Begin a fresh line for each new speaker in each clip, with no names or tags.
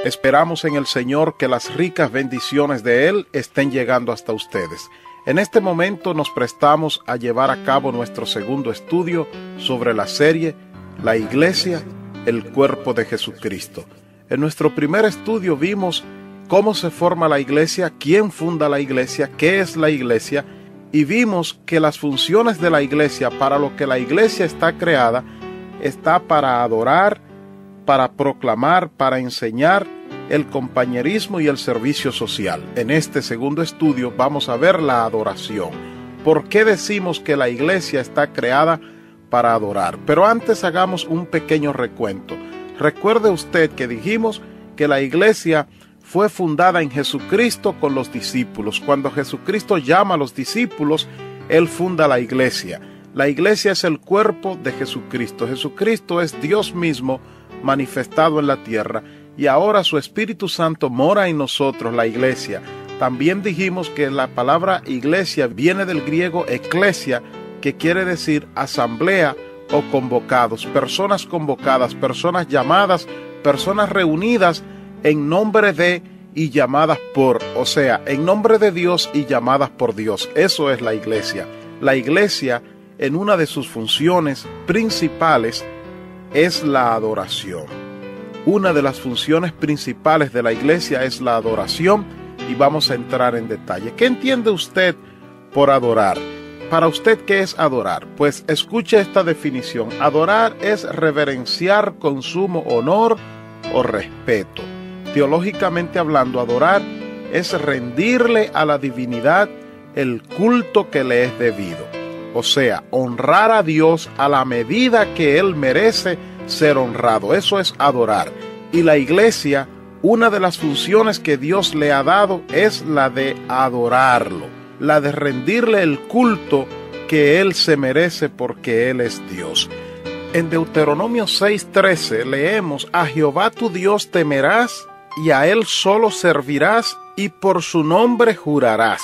Esperamos en el Señor que las ricas bendiciones de Él estén llegando hasta ustedes. En este momento nos prestamos a llevar a cabo nuestro segundo estudio sobre la serie La Iglesia, el Cuerpo de Jesucristo. En nuestro primer estudio vimos cómo se forma la iglesia, quién funda la iglesia, qué es la iglesia, y vimos que las funciones de la iglesia, para lo que la iglesia está creada, está para adorar, para proclamar, para enseñar el compañerismo y el servicio social. En este segundo estudio vamos a ver la adoración. ¿Por qué decimos que la iglesia está creada para adorar? Pero antes hagamos un pequeño recuento. Recuerde usted que dijimos que la iglesia fue fundada en Jesucristo con los discípulos. Cuando Jesucristo llama a los discípulos, Él funda la iglesia. La iglesia es el cuerpo de Jesucristo. Jesucristo es Dios mismo manifestado en la tierra, y ahora su Espíritu Santo mora en nosotros, la iglesia. También dijimos que la palabra iglesia viene del griego eklesia, que quiere decir asamblea o convocados, personas convocadas, personas llamadas, personas reunidas en nombre de y llamadas por, o sea, en nombre de Dios y llamadas por Dios. Eso es la iglesia. La iglesia, en una de sus funciones principales, es la adoración. Una de las funciones principales de la iglesia es la adoración, y vamos a entrar en detalle. ¿Qué entiende usted por adorar? Para usted, ¿qué es adorar? Pues escuche esta definición. Adorar es reverenciar con sumo honor o respeto. Teológicamente hablando, adorar es rendirle a la divinidad el culto que le es debido. O sea, honrar a Dios a la medida que Él merece ser honrado. Eso es adorar. Y la iglesia, una de las funciones que Dios le ha dado es la de adorarlo, la de rendirle el culto que Él se merece porque Él es Dios. En Deuteronomio 6:13 leemos: a Jehová tu Dios temerás y a Él solo servirás y por su nombre jurarás.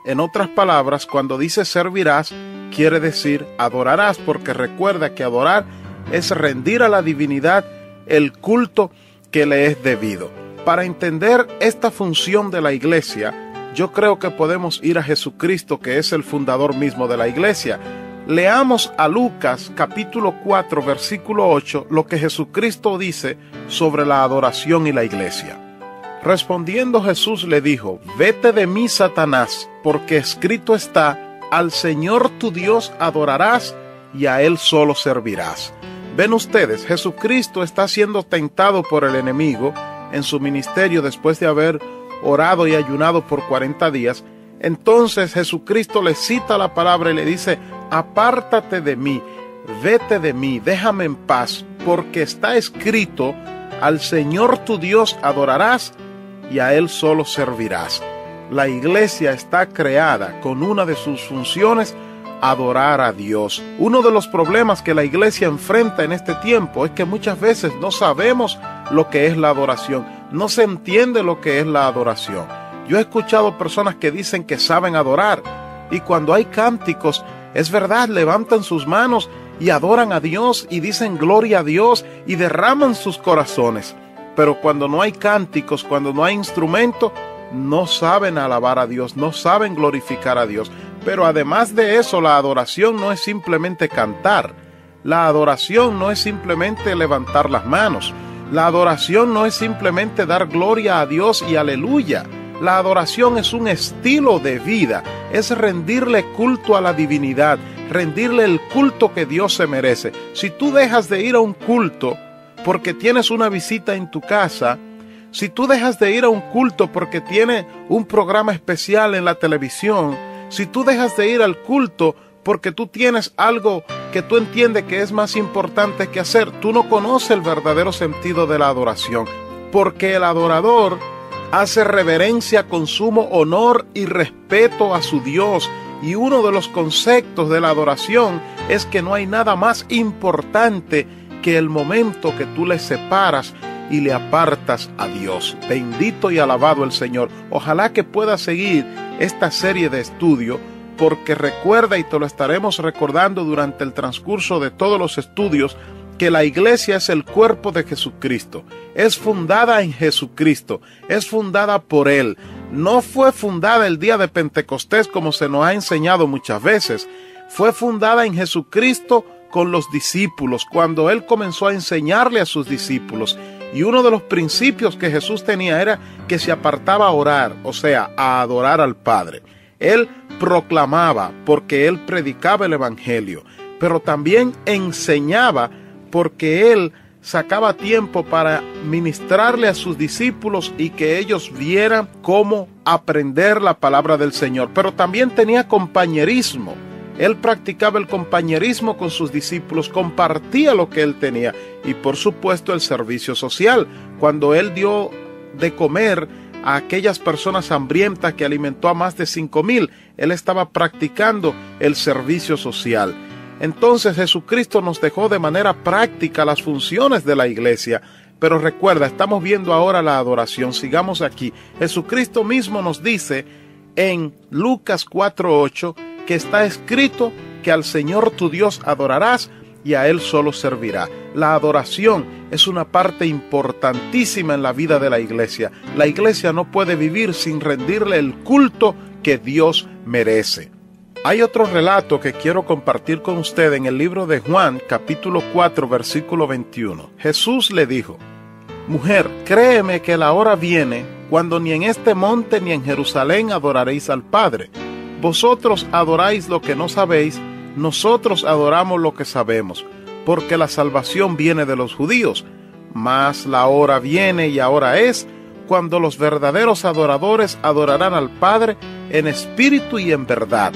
En otras palabras, cuando dice servirás, quiere decir adorarás, porque recuerda que adorar es rendir a la divinidad el culto que le es debido. Para entender esta función de la iglesia, yo creo que podemos ir a Jesucristo, que es el fundador mismo de la iglesia. Leamos a Lucas capítulo 4 versículo 8 lo que Jesucristo dice sobre la adoración y la iglesia. Respondiendo Jesús le dijo: vete de mí, Satanás, porque escrito está: al Señor tu Dios adorarás y a Él solo servirás. Ven ustedes, Jesucristo está siendo tentado por el enemigo en su ministerio después de haber orado y ayunado por 40 días. Entonces Jesucristo le cita la palabra y le dice: apártate de mí, vete de mí, déjame en paz, porque está escrito: al Señor tu Dios adorarás y a Él solo servirás. La iglesia está creada con una de sus funciones: adorar a Dios. Uno de los problemas que la iglesia enfrenta en este tiempo es que muchas veces no sabemos lo que es la adoración, no se entiende lo que es la adoración. Yo he escuchado personas que dicen que saben adorar, y cuando hay cánticos, es verdad, levantan sus manos y adoran a Dios y dicen gloria a Dios y derraman sus corazones. Pero cuando no hay cánticos, cuando no hay instrumento, no saben alabar a Dios, no saben glorificar a Dios. Pero además de eso, la adoración no es simplemente cantar. La adoración no es simplemente levantar las manos. La adoración no es simplemente dar gloria a Dios y aleluya. La adoración es un estilo de vida, es rendirle culto a la divinidad, rendirle el culto que Dios se merece. Si tú dejas de ir a un culto porque tienes una visita en tu casa, si tú dejas de ir a un culto porque tiene un programa especial en la televisión, si tú dejas de ir al culto porque tú tienes algo que tú entiendes que es más importante que hacer, tú no conoces el verdadero sentido de la adoración, porque el adorador hace reverencia con sumo honor y respeto a su Dios. Y uno de los conceptos de la adoración es que no hay nada más importante que el momento que tú le separas y le apartas a Dios. Bendito y alabado el Señor. Ojalá que puedas seguir esta serie de estudio, porque recuerda, y te lo estaremos recordando durante el transcurso de todos los estudios, que la iglesia es el cuerpo de Jesucristo, es fundada en Jesucristo, es fundada por Él. No fue fundada el día de Pentecostés como se nos ha enseñado muchas veces, fue fundada en Jesucristo con los discípulos, cuando Él comenzó a enseñarle a sus discípulos. Y uno de los principios que Jesús tenía era que se apartaba a orar, o sea, a adorar al Padre. Él proclamaba porque Él predicaba el Evangelio, pero también enseñaba porque Él sacaba tiempo para ministrarle a sus discípulos y que ellos vieran cómo aprender la palabra del Señor. Pero también tenía compañerismo. Él practicaba el compañerismo con sus discípulos, compartía lo que Él tenía y por supuesto el servicio social. Cuando Él dio de comer a aquellas personas hambrientas que alimentó a más de 5,000, Él estaba practicando el servicio social. Entonces Jesucristo nos dejó de manera práctica las funciones de la iglesia. Pero recuerda, estamos viendo ahora la adoración. Sigamos aquí. Jesucristo mismo nos dice en Lucas 4:8 que está escrito que al Señor tu Dios adorarás y a Él solo servirá. La adoración es una parte importantísima en la vida de la iglesia. La iglesia no puede vivir sin rendirle el culto que Dios merece. Hay otro relato que quiero compartir con usted en el libro de Juan, capítulo 4, versículo 21. Jesús le dijo: Mujer, créeme que la hora viene cuando ni en este monte ni en Jerusalén adoraréis al Padre. Vosotros adoráis lo que no sabéis, nosotros adoramos lo que sabemos, porque la salvación viene de los judíos. Mas la hora viene y ahora es cuando los verdaderos adoradores adorarán al Padre en espíritu y en verdad,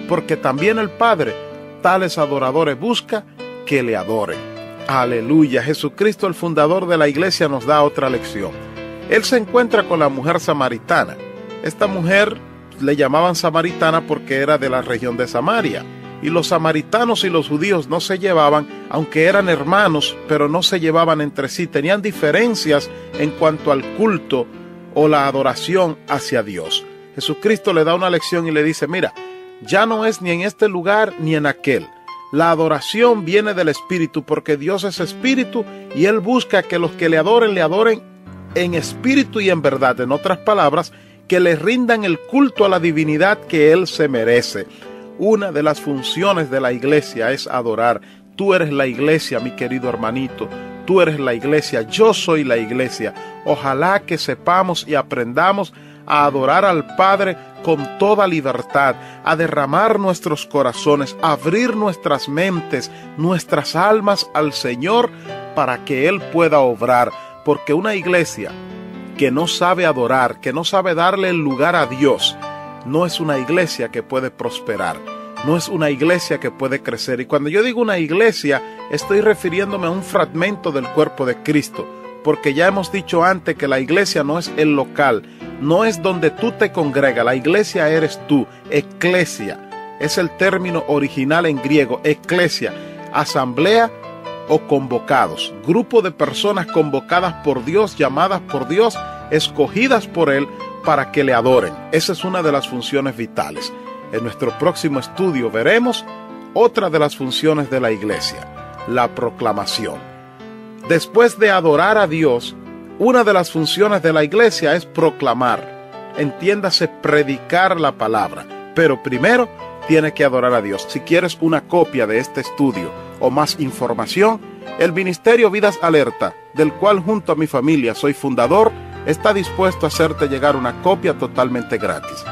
porque también el Padre tales adoradores busca que le adoren. Aleluya. Jesucristo, el fundador de la iglesia, nos da otra lección. Él se encuentra con la mujer samaritana. Esta mujer le llamaban samaritana porque era de la región de Samaria. Y los samaritanos y los judíos no se llevaban, aunque eran hermanos, pero no se llevaban entre sí. Tenían diferencias en cuanto al culto o la adoración hacia Dios. Jesucristo le da una lección y le dice: mira, ya no es ni en este lugar ni en aquel. La adoración viene del Espíritu, porque Dios es Espíritu y Él busca que los que le adoren en espíritu y en verdad. En otras palabras, que le rindan el culto a la divinidad que Él se merece. Una de las funciones de la iglesia es adorar. Tú eres la iglesia, mi querido hermanito. Tú eres la iglesia, yo soy la iglesia. Ojalá que sepamos y aprendamos a adorar al Padre con toda libertad, a derramar nuestros corazones, a abrir nuestras mentes, nuestras almas al Señor para que Él pueda obrar. Porque una iglesia que no sabe adorar, que no sabe darle el lugar a Dios, no es una iglesia que puede prosperar, no es una iglesia que puede crecer. Y cuando yo digo una iglesia, estoy refiriéndome a un fragmento del cuerpo de Cristo, porque ya hemos dicho antes que la iglesia no es el local, no es donde tú te congregas, la iglesia eres tú. Eclesia es el término original en griego, eclesia, asamblea o convocados, grupo de personas convocadas por Dios, llamadas por Dios, escogidas por Él para que le adoren. Esa es una de las funciones vitales. En nuestro próximo estudio veremos otra de las funciones de la iglesia, la proclamación. Después de adorar a Dios, una de las funciones de la iglesia es proclamar. Entiéndase, predicar la palabra. Pero primero tiene que adorar a Dios. Si quieres una copia de este estudio o más información, el Ministerio Vidas Alerta, del cual junto a mi familia soy fundador, está dispuesto a hacerte llegar una copia totalmente gratis.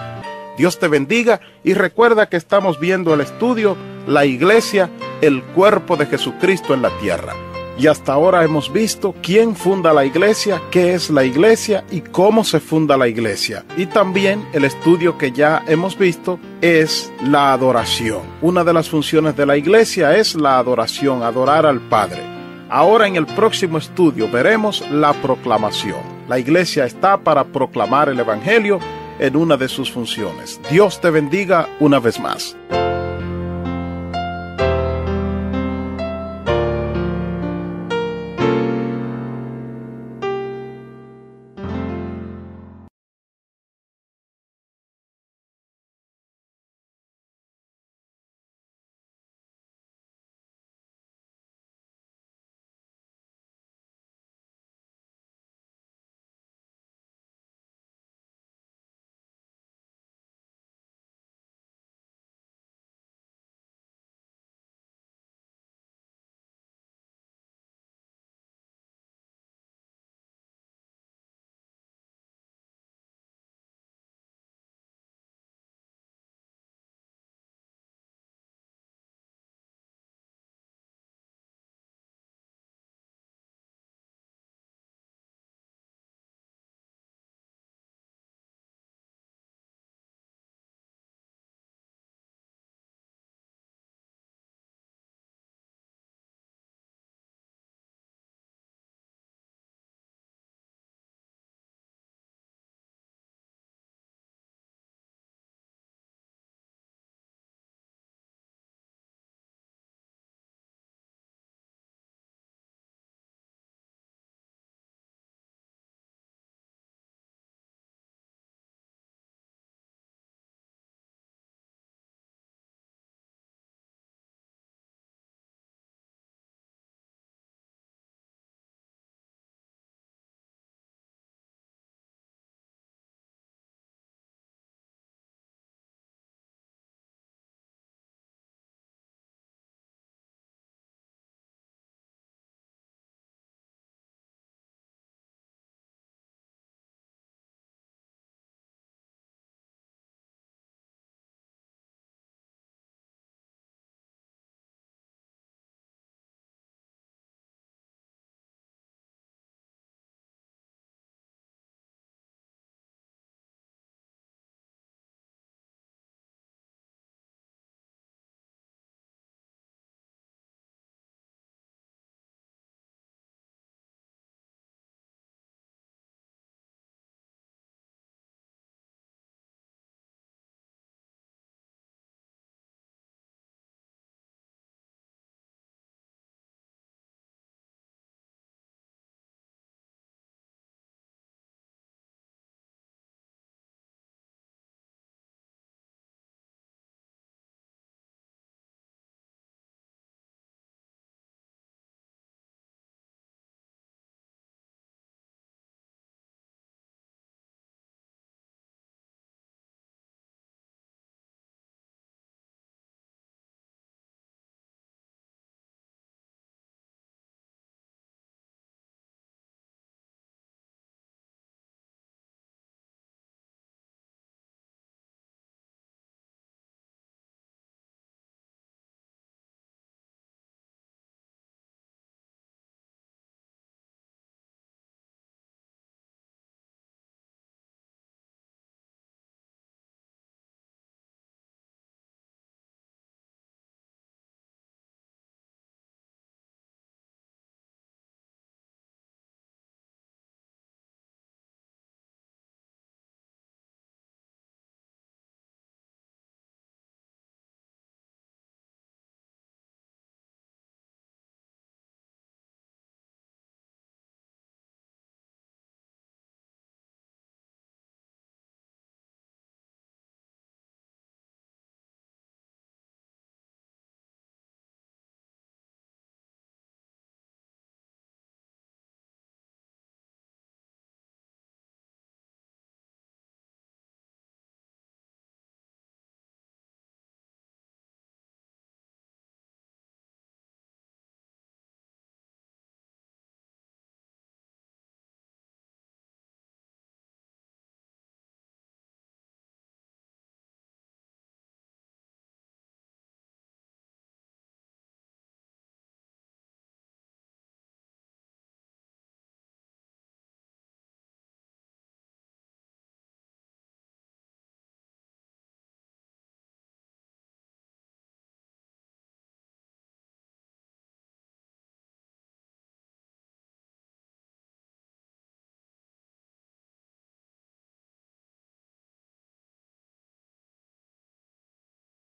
Dios te bendiga y recuerda que estamos viendo el estudio La Iglesia, el cuerpo de Jesucristo en la tierra. Y hasta ahora hemos visto quién funda la iglesia, qué es la iglesia y cómo se funda la iglesia. Y también el estudio que ya hemos visto es la adoración. Una de las funciones de la iglesia es la adoración, adorar al Padre. Ahora en el próximo estudio veremos la proclamación. La iglesia está para proclamar el Evangelio en una de sus funciones. Dios te bendiga una vez más.